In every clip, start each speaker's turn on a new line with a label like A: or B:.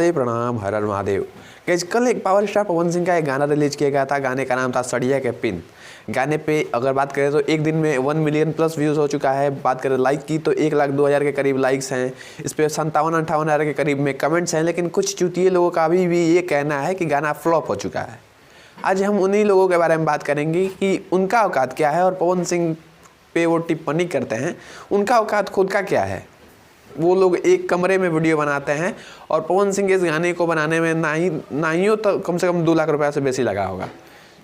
A: नमस्ते, प्रणाम, हर हर महादेव। गाइस, कल एक पावर स्टार पवन सिंह का एक गाना रिलीज किया गया था। गाने का नाम था सड़िया के पिन। गाने पे अगर बात करें तो एक दिन में 1 मिलियन प्लस व्यूज़ हो चुका है। बात करें लाइक की तो 1,02,000 के करीब लाइक्स हैं। इस पर 57-58 हज़ार के करीब में कमेंट्स हैं। लेकिन कुछ चुतिए लोगों का अभी भी ये कहना है कि गाना फ्लॉप हो चुका है। आज हम उन्हीं लोगों के बारे में बात करेंगे कि उनका औकात क्या है और पवन सिंह पे वो टिप्पणी करते हैं, उनका औकात खुद का क्या है। वो लोग एक कमरे में वीडियो बनाते हैं और पवन सिंह के इस गाने को बनाने में ना ही तो कम से कम 2 लाख रुपये से बेसी लगा होगा।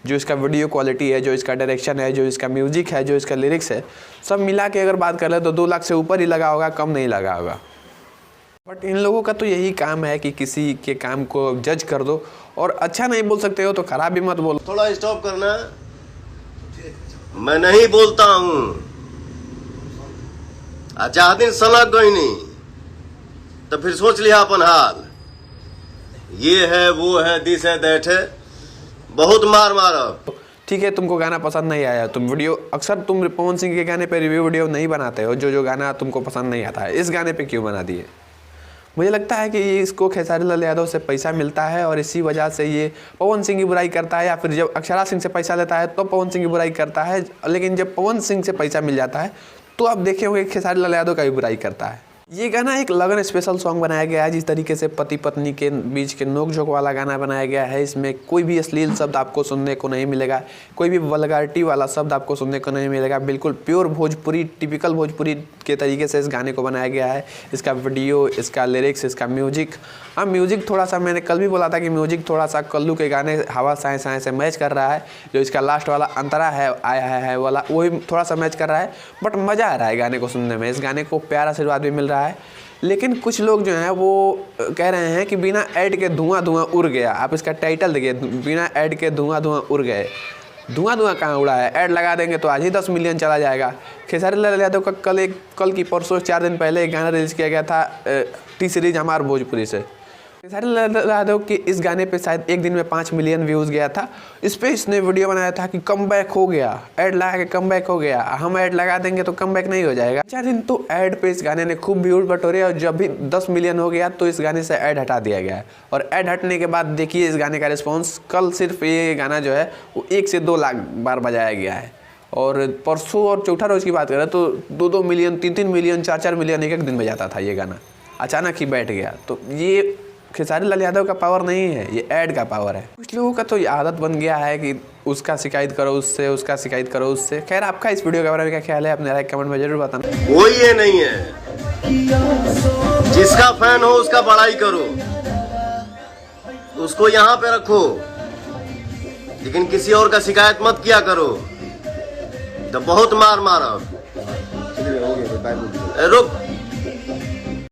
A: जो इसका वीडियो क्वालिटी है, जो इसका डायरेक्शन है, जो इसका म्यूजिक है, जो इसका लिरिक्स है, सब मिला के अगर बात कर ले तो 2 लाख से ऊपर ही लगा होगा, कम नहीं लगा होगा। बट इन लोगों का तो यही काम है कि किसी के काम को जज कर दो और अच्छा नहीं बोल सकते हो तो खराब भी मत बोलो।
B: थोड़ा स्टॉप करना, मैं नहीं बोलता हूँ। अच्छा दिन सलग गई नहीं तो फिर सोच लिया अपन हाल। ये है, वो है, दिस है, दैट है, बहुत मार मारो।
A: ठीक है, तुमको गाना पसंद नहीं आया, तुम वीडियो अक्सर तुम पवन सिंह के गाने पे रिव्यू वीडियो नहीं बनाते हो। जो गाना तुमको पसंद नहीं आता है, इस गाने पे क्यों बना दिए? मुझे लगता है कि इसको खेसारी लाल यादव से पैसा मिलता है और इसी वजह से ये पवन सिंह की बुराई करता है, या फिर जब अक्षरा सिंह से पैसा लेता है तो पवन सिंह की बुराई करता है। लेकिन जब पवन सिंह से पैसा मिल जाता है तो आप देखे होंगे खेसारी लाल यादव का भी बुराई करता है। ये गाना एक लगन स्पेशल सॉन्ग बनाया गया है। जिस तरीके से पति पत्नी के बीच के नोक झोंक वाला गाना बनाया गया है, इसमें कोई भी अश्लील शब्द आपको सुनने को नहीं मिलेगा, कोई भी वल्गैरिटी वाला शब्द आपको सुनने को नहीं मिलेगा। बिल्कुल प्योर भोजपुरी, टिपिकल भोजपुरी के तरीके से इस गाने को बनाया गया है। इसका वीडियो, इसका लिरिक्स, इसका म्यूजिक, हाँ म्यूजिक थोड़ा सा, मैंने कल भी बोला था कि म्यूजिक थोड़ा सा कल्लू के गाने हवा साए साए से मैच कर रहा है। जो इसका लास्ट वाला अंतरा है, आया है वाला, वही थोड़ा सा मैच कर रहा है। बट मज़ा आ रहा है गाने को सुनने में। इस गाने को प्यार आशीर्वाद भी मिल रहा है। लेकिन कुछ लोग जो हैं वो कह रहे हैं कि बिना ऐड के धुआं धुआं उड़ गया। आप इसका टाइटल देखिए, बिना ऐड के धुआं धुआं उड़ गए। धुआं धुआं कहाँ उड़ा है? ऐड लगा देंगे तो आज ही 10 मिलियन चला जाएगा। खेसारी लाल यादव का कल की परसों 4 दिन पहले एक गाना रिलीज़ किया गया था टी सीरीज हमार भोजपुरी से। खेसारी लाल यादव के इस गाने पे शायद एक दिन में 5 मिलियन व्यूज़ गया था। इस पे इसने वीडियो बनाया था कि कम बैक हो गया, ऐड लगा के कम बैक हो गया। हम ऐड लगा देंगे तो कम बैक नहीं हो जाएगा। 4 दिन तो ऐड पे इस गाने ने खूब व्यूज़ बटोरे और जब भी 10 मिलियन हो गया तो इस गाने से ऐड हटा दिया गया है। और ऐड हटने के बाद देखिए इस गाने का रिस्पॉन्स। कल सिर्फ ये गाना जो है वो 1 से 2 लाख बार बजाया गया है और परसों और चौथा रोज़ की बात करें तो 2-2 मिलियन, 3-3 मिलियन, 4-4 मिलियन एक दिन में जाता था ये गाना। अचानक ही बैठ गया। तो ये खेसारी लाल यादव का पावर नहीं है, ये ऐड का पावर है। कुछ लोगों का तो ये आदत बन गया है कि उसका शिकायत करो उससे, उसका शिकायत करो उससे। खैर, आपका इस वीडियो के बारे में क्या ख्याल है? अपने राय कमेंट में जरूर बताना।
B: कोई ये नहीं है, जिसका फैन हो उसका बड़ाई करो, उसको यहाँ पे रखो, लेकिन किसी और का शिकायत मत किया करो। तो बहुत मार मारा। रुक